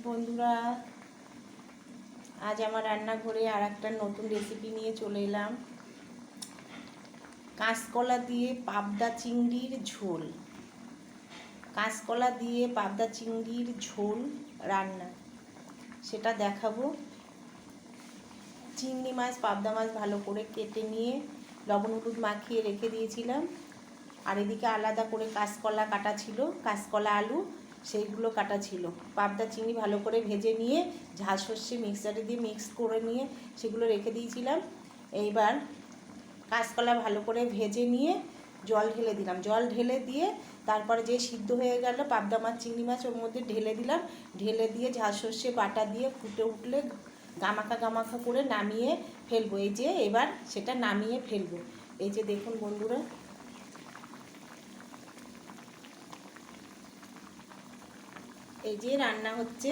বন্ধুরা, আজ আমার রান্নাঘরে আর একটা নতুন রেসিপি নিয়ে চলে এলাম। কাঁচকলা দিয়ে পাবদা চিংড়ির ঝোল। কাঁচকলা দিয়ে পাবদা চিংড়ির ঝোল রান্না, সেটা দেখাবো। চিংড়ি মাছ পাবদা মাছ ভালো করে কেটে নিয়ে লবণ হলুদ মাখিয়ে রেখে দিয়েছিলাম। আর এদিকে আলাদা করে কাঁচকলা কাটা ছিল, কাঁচকলা আলু সেইগুলো কাটা ছিল। পাবদা চিংড়ি ভালো করে ভেজে নিয়ে ঝাল সর্ষে মিক্সারে দিয়ে মিক্স করে নিয়ে সেগুলো রেখে দিয়েছিলাম। এইবার কাঁচকলা ভালো করে ভেজে নিয়ে জল ঢেলে দিলাম। জল ঢেলে দিয়ে তারপরে যে সিদ্ধ হয়ে গেল পাবদা মাছ চিংড়ি মাছ ওর মধ্যে ঢেলে দিলাম। ঢেলে দিয়ে ঝাল সর্ষে বাটা দিয়ে ফুটে উঠলে গামাখা গামাখা করে নামিয়ে ফেলবো। এই যে এবার সেটা নামিয়ে ফেলবো। এই যে দেখুন বন্ধুরা, এই যে রান্না হচ্ছে।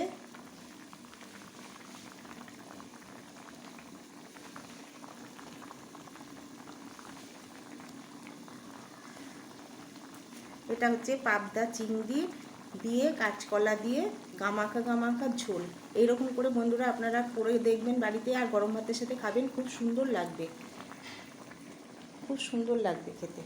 এটা হচ্ছে পাবদা চিংড়ি দিয়ে কাঁচকলা দিয়ে গামাখা গামাখা ঝোল। এইরকম করে বন্ধুরা আপনারা করে দেখবেন বাড়িতে, আর গরম ভাতের সাথে খাবেন, খুব সুন্দর লাগবে, খুব সুন্দর লাগবে খেতে।